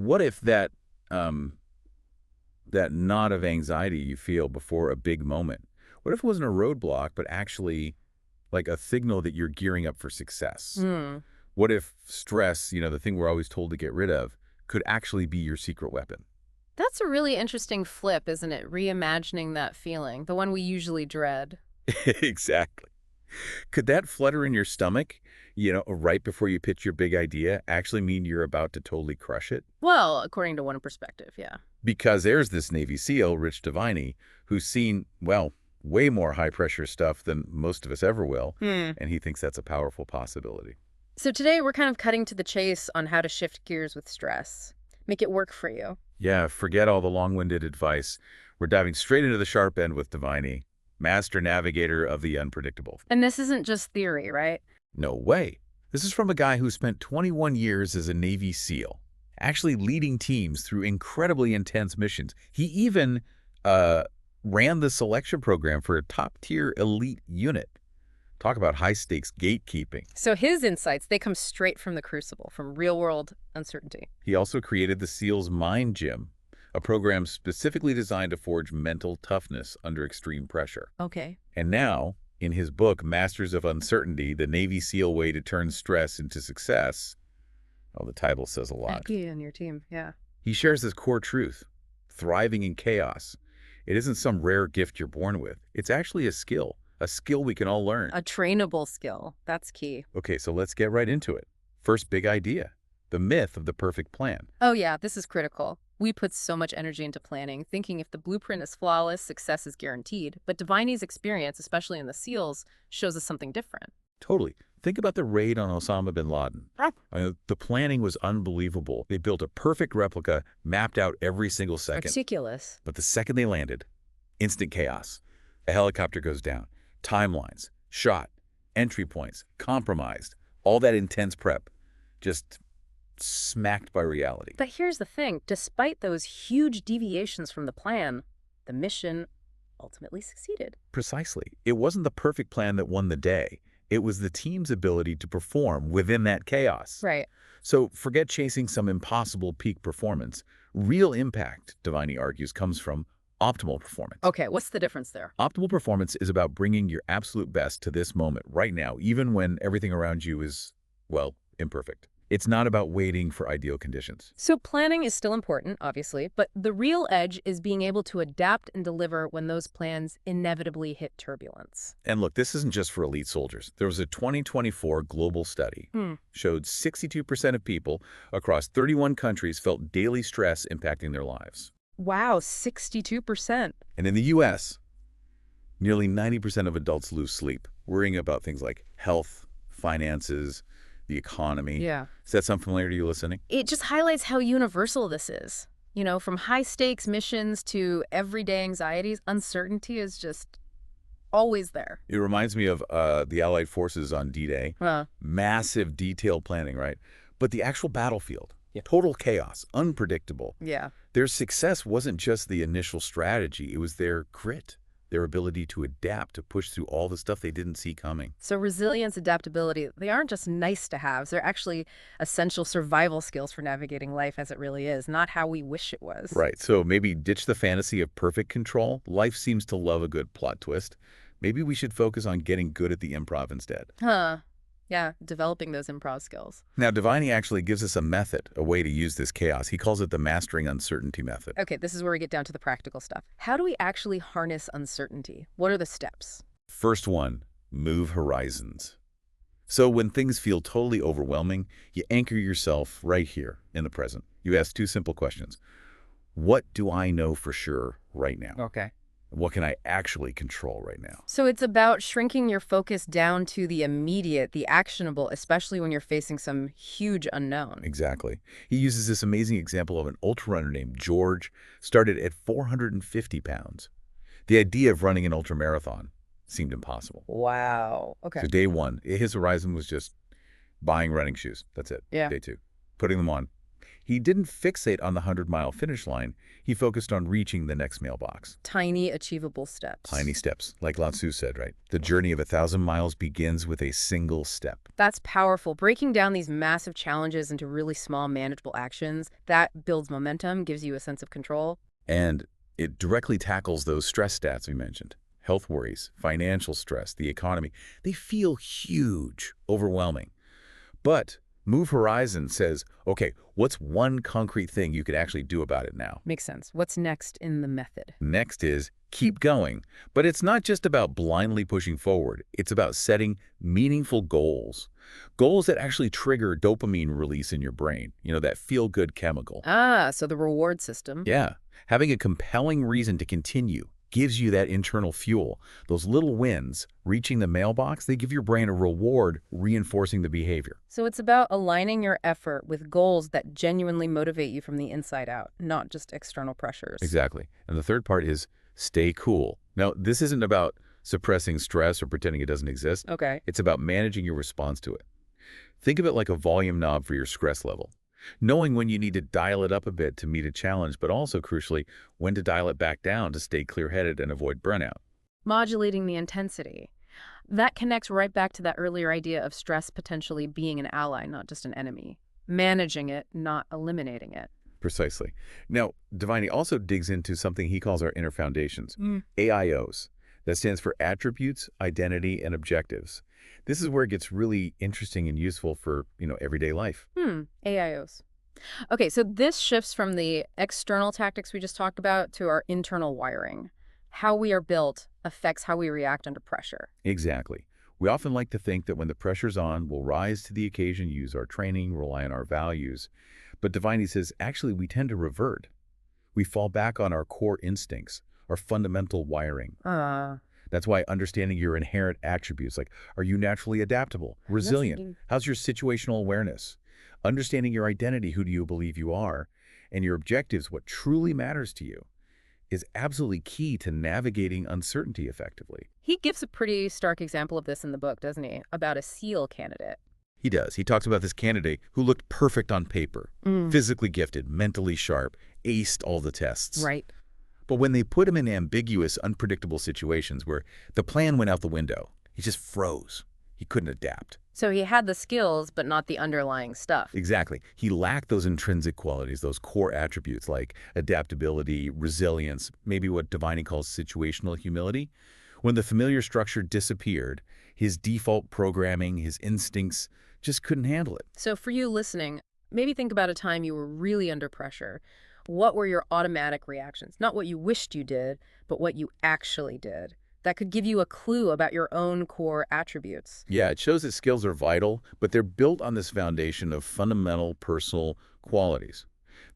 what if that that knot of anxiety you feel before a big moment, what if it wasn't a roadblock, but actually like a signal that you're gearing up for success? Hmm. What if stress, the thing we're always told to get rid of, could actually be your secret weapon? That's a really interesting flip, isn't it? Reimagining that feeling, the one we usually dread. Exactly. Could that flutter in your stomach, right before you pitch your big idea, actually mean you're about to totally crush it? Well, according to one perspective, yeah. Because there's this Navy SEAL, Rich Diviney, who's seen, well, way more high-pressure stuff than most of us ever will, Hmm. and he thinks that's a powerful possibility. So today we're kind of cutting to the chase on how to shift gears with stress. Make it work for you. Yeah, forget all the long-winded advice. We're diving straight into the sharp end with Diviney, master navigator of the unpredictable. And this isn't just theory, right? No way. This is from a guy who spent 21 years as a Navy SEAL, actually leading teams through incredibly intense missions. He even ran the selection program for a top-tier elite unit. Talk about high-stakes gatekeeping. So his insights, they come straight from the crucible, from real-world uncertainty. He also created the SEALs Mind Gym, a program specifically designed to forge mental toughness under extreme pressure. Okay. And now, in his book, Masters of Uncertainty, The Navy SEAL Way to Turn Stress into Success, the title says a lot. You and your team, yeah. He shares this core truth: thriving in chaos. It isn't some rare gift you're born with. It's actually a skill we can all learn. A trainable skill. That's key. Okay, so let's get right into it. First big idea: the myth of the perfect plan. Oh yeah, this is critical. We put so much energy into planning, thinking if the blueprint is flawless, success is guaranteed. But Diviney's experience, especially in the SEALs, shows us something different. Totally. Think about the raid on Osama bin Laden. The planning was unbelievable. They built a perfect replica, mapped out every single second. Ridiculous. But the second they landed, instant chaos. A helicopter goes down. Timelines, shot, entry points, compromised. All that intense prep, just smacked by reality. But here's the thing. Despite those huge deviations from the plan, the mission ultimately succeeded. Precisely. It wasn't the perfect plan that won the day. It was the team's ability to perform within that chaos. Right. So forget chasing some impossible peak performance. Real impact, Diviney argues, comes from optimal performance. Okay, what's the difference there? Optimal performance is about bringing your absolute best to this moment, right now, even when everything around you is, well, imperfect. It's not about waiting for ideal conditions. So planning is still important, obviously, but the real edge is being able to adapt and deliver when those plans inevitably hit turbulence. And look, this isn't just for elite soldiers. There was a 2024 global study showed 62% of people across 31 countries felt daily stress impacting their lives. Wow, 62%. And in the U.S., nearly 90% of adults lose sleep, worrying about things like health, finances, the economy. Yeah. Does that sound familiar to you listening? It just highlights how universal this is. You know, from high-stakes missions to everyday anxieties, uncertainty is just always there. It reminds me of the Allied forces on D-Day. Massive detailed planning, right? But the actual battlefield, total chaos, unpredictable. Yeah. Their success wasn't just the initial strategy. It was their grit, their ability to adapt, to push through all the stuff they didn't see coming. So resilience, adaptability, they aren't just nice to have. They're actually essential survival skills for navigating life as it really is, not how we wish it was. Right. So maybe ditch the fantasy of perfect control. Life seems to love a good plot twist. Maybe we should focus on getting good at the improv instead. Yeah, developing those improv skills. Now, Diviney actually gives us a method, a way to use this chaos. He calls it the mastering uncertainty method. Okay, this is where we get down to the practical stuff. How do we actually harness uncertainty? What are the steps? First one, move horizons. So when things feel totally overwhelming, you anchor yourself right here in the present. You ask two simple questions. What do I know for sure right now? Okay. What can I actually control right now? So it's about shrinking your focus down to the immediate, the actionable, especially when you're facing some huge unknown. Exactly. He uses this amazing example of an ultra runner named George, started at 450 pounds. The idea of running an ultra marathon seemed impossible. Wow. Okay. So day one, his horizon was just buying running shoes. That's it. Yeah. Day two, putting them on. He didn't fixate on the 100-mile finish line. He focused on reaching the next mailbox. Tiny, achievable steps. Tiny steps, like Lao Tzu said, right? The journey of 1,000 miles begins with a single step. That's powerful. Breaking down these massive challenges into really small, manageable actions, that builds momentum, gives you a sense of control. And it directly tackles those stress stats we mentioned. Health worries, financial stress, the economy. They feel huge, overwhelming. But Move Horizon says, okay, what's one concrete thing you could actually do about it now? Makes sense. What's next in the method? Next is keep going. But it's not just about blindly pushing forward. It's about setting meaningful goals. Goals that actually trigger dopamine release in your brain, that feel-good chemical. Ah, so the reward system. Yeah, having a compelling reason to continue gives you that internal fuel. Those little wins, reaching the mailbox, they give your brain a reward, reinforcing the behavior. So it's about aligning your effort with goals that genuinely motivate you from the inside out, not just external pressures. Exactly. And the third part is stay cool. Now, this isn't about suppressing stress or pretending it doesn't exist. Okay. It's about managing your response to it. Think of it like a volume knob for your stress level. Knowing when you need to dial it up a bit to meet a challenge, but also, crucially, when to dial it back down to stay clear-headed and avoid burnout. Modulating the intensity. That connects right back to that earlier idea of stress potentially being an ally, not just an enemy. Managing it, not eliminating it. Precisely. Now, Diviney also digs into something he calls our inner foundations, AIOs. That stands for attributes, identity, and objectives. This is where it gets really interesting and useful for, everyday life. AIOs. Okay, so this shifts from the external tactics we just talked about to our internal wiring. How we are built affects how we react under pressure. Exactly. We often like to think that when the pressure's on, we'll rise to the occasion, use our training, rely on our values. But Diviney says, actually, we tend to revert. We fall back on our core instincts, our fundamental wiring. That's why understanding your inherent attributes, like are you naturally adaptable, resilient? How's your situational awareness? Understanding your identity, who do you believe you are, and your objectives, what truly matters to you, is absolutely key to navigating uncertainty effectively. He gives a pretty stark example of this in the book, doesn't he? About a SEAL candidate. He does. He talks about this candidate who looked perfect on paper, physically gifted, mentally sharp, aced all the tests. Right. But when they put him in ambiguous, unpredictable situations where the plan went out the window, he just froze. He couldn't adapt. So he had the skills, but not the underlying stuff. Exactly. He lacked those intrinsic qualities, those core attributes like adaptability, resilience, maybe what Diviney calls situational humility. When the familiar structure disappeared, his default programming, his instincts just couldn't handle it. So for you listening, maybe think about a time you were really under pressure. What were your automatic reactions? Not what you wished you did, but what you actually did. That could give you a clue about your own core attributes. Yeah, it shows that skills are vital, but they're built on this foundation of fundamental personal qualities.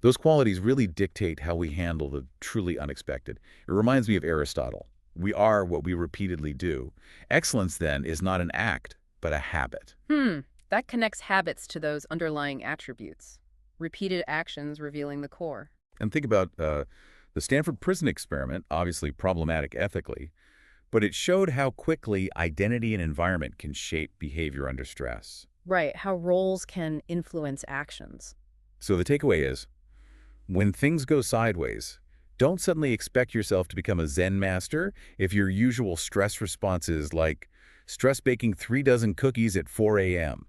Those qualities really dictate how we handle the truly unexpected. It reminds me of Aristotle. We are what we repeatedly do. Excellence, then, is not an act, but a habit. That connects habits to those underlying attributes. Repeated actions revealing the core. And think about the Stanford prison experiment, obviously problematic ethically, but it showed how quickly identity and environment can shape behavior under stress. Right, how roles can influence actions. So the takeaway is, when things go sideways, don't suddenly expect yourself to become a Zen master if your usual stress response is like stress baking 3 dozen cookies at 4 a.m.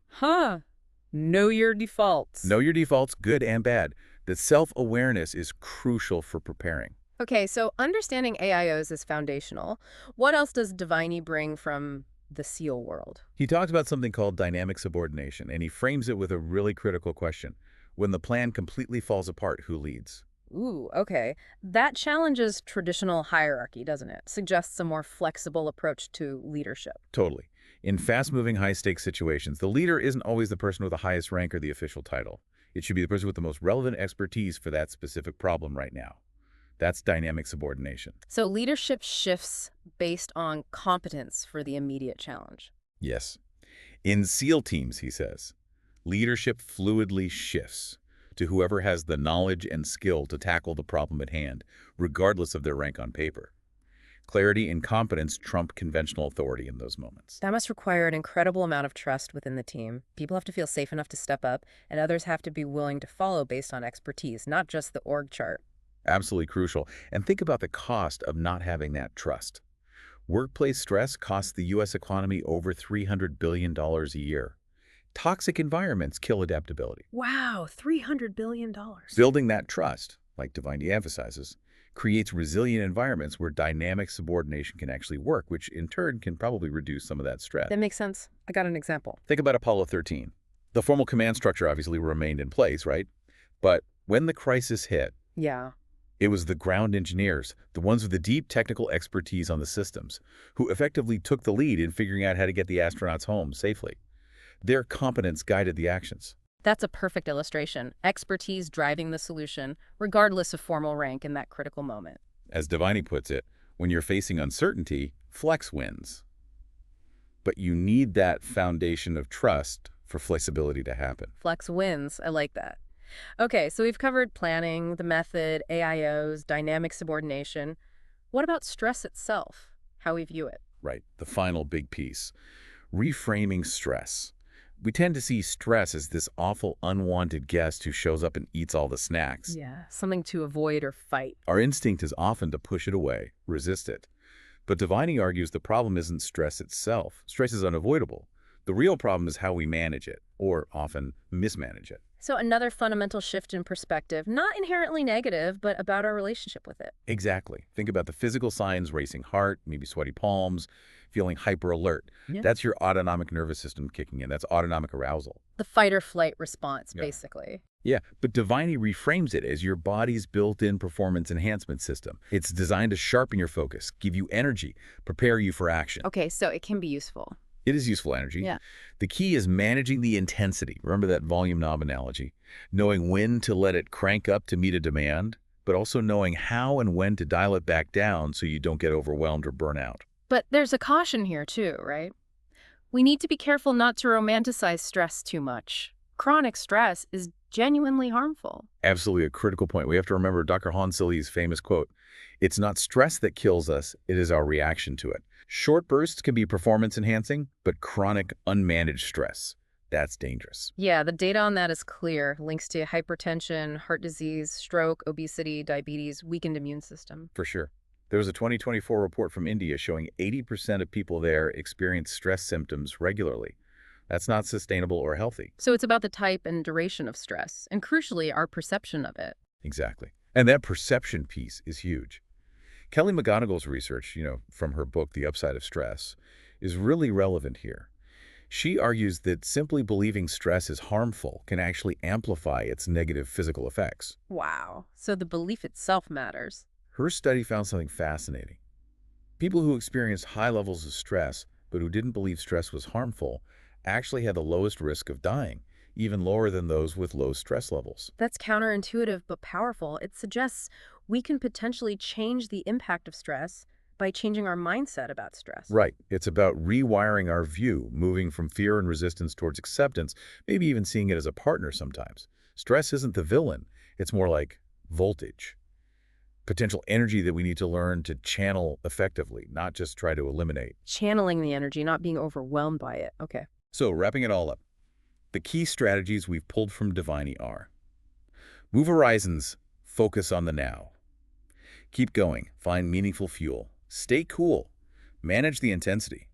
Know your defaults. Know your defaults, good and bad. That self-awareness is crucial for preparing. Okay, so understanding AIOs is foundational. What else does Diviney bring from the SEAL world? He talks about something called dynamic subordination, and he frames it with a really critical question. When the plan completely falls apart, who leads? Ooh, okay. That challenges traditional hierarchy, doesn't it? Suggests a more flexible approach to leadership. Totally. In fast-moving, high-stakes situations, the leader isn't always the person with the highest rank or the official title. It should be the person with the most relevant expertise for that specific problem right now. That's dynamic subordination. So leadership shifts based on competence for the immediate challenge. Yes. In SEAL teams, he says, leadership fluidly shifts to whoever has the knowledge and skill to tackle the problem at hand, regardless of their rank on paper. Clarity and competence trump conventional authority in those moments. That must require an incredible amount of trust within the team. People have to feel safe enough to step up, and others have to be willing to follow based on expertise, not just the org chart. Absolutely crucial. And think about the cost of not having that trust. Workplace stress costs the U.S. economy over $300 billion a year. Toxic environments kill adaptability. Wow, $300 billion. Building that trust, like Diviney emphasizes, creates resilient environments where dynamic subordination can actually work, which in turn can probably reduce some of that stress. That makes sense. I got an example. Think about Apollo 13. The formal command structure obviously remained in place, right? But when the crisis hit, Yeah. it was the ground engineers, the ones with the deep technical expertise on the systems, who effectively took the lead in figuring out how to get the astronauts home safely. Their competence guided the actions. That's a perfect illustration. Expertise driving the solution, regardless of formal rank in that critical moment. As Diviney puts it, when you're facing uncertainty, flex wins. But you need that foundation of trust for flexibility to happen. Flex wins. I like that. Okay, so we've covered planning, the method, AIOs, dynamic subordination. What about stress itself? How we view it? Right, the final big piece. Reframing stress. We tend to see stress as this awful, unwanted guest who shows up and eats all the snacks. Yeah, something to avoid or fight. Our instinct is often to push it away, resist it. But Diviney argues the problem isn't stress itself. Stress is unavoidable. The real problem is how we manage it, or often mismanage it. So another fundamental shift in perspective, not inherently negative, but about our relationship with it. Exactly. Think about the physical signs: racing heart, maybe sweaty palms, feeling hyper alert. Yeah. That's your autonomic nervous system kicking in. That's autonomic arousal. The fight or flight response, Yeah. basically. Yeah, but Diviney reframes it as your body's built-in performance enhancement system. It's designed to sharpen your focus, give you energy, prepare you for action. Okay, so it can be useful. It is useful energy. Yeah. The key is managing the intensity. Remember that volume knob analogy? Knowing when to let it crank up to meet a demand, but also knowing how and when to dial it back down so you don't get overwhelmed or burn out. But there's a caution here too, right? We need to be careful not to romanticize stress too much. Chronic stress is genuinely harmful. Absolutely a critical point. We have to remember Dr. Hansili's famous quote, "It's not stress that kills us, it is our reaction to it." Short bursts can be performance enhancing, but chronic, unmanaged stress, that's dangerous. Yeah, the data on that is clear. Links to hypertension, heart disease, stroke, obesity, diabetes, weakened immune system. For sure. There was a 2024 report from India showing 80% of people there experience stress symptoms regularly. That's not sustainable or healthy. So it's about the type and duration of stress, and crucially, our perception of it. Exactly. And that perception piece is huge. Kelly McGonigal's research, from her book, The Upside of Stress, is really relevant here. She argues that simply believing stress is harmful can actually amplify its negative physical effects. Wow. So the belief itself matters. Her study found something fascinating. People who experienced high levels of stress, but who didn't believe stress was harmful, actually had the lowest risk of dying, even lower than those with low stress levels. That's counterintuitive but powerful. It suggests we can potentially change the impact of stress by changing our mindset about stress. Right. It's about rewiring our view, moving from fear and resistance towards acceptance, maybe even seeing it as a partner sometimes. Stress isn't the villain. It's more like voltage. Potential energy that we need to learn to channel effectively, not just try to eliminate. Channeling the energy, not being overwhelmed by it. Okay. So, wrapping it all up, the key strategies we've pulled from Diviney are: move horizons, focus on the now. Keep going, find meaningful fuel. Stay cool, manage the intensity.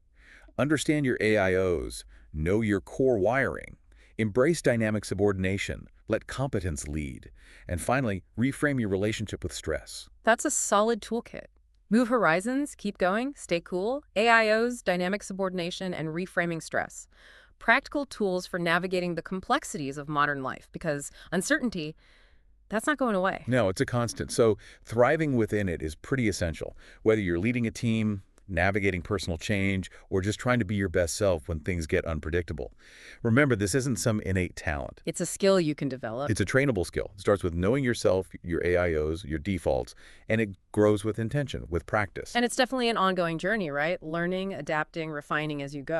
Understand your AIOs, know your core wiring. Embrace dynamic subordination, let competence lead. And finally, reframe your relationship with stress. That's a solid toolkit. Move horizons, keep going, stay cool, AIOs, dynamic subordination, and reframing stress. Practical tools for navigating the complexities of modern life, because uncertainty, that's not going away. No, it's a constant. So thriving within it is pretty essential. Whether you're leading a team, navigating personal change, or just trying to be your best self when things get unpredictable. Remember, this isn't some innate talent. It's a skill you can develop. It's a trainable skill. It starts with knowing yourself, your AIOs, your defaults, and it grows with intention, with practice. And it's definitely an ongoing journey, right? Learning, adapting, refining as you go.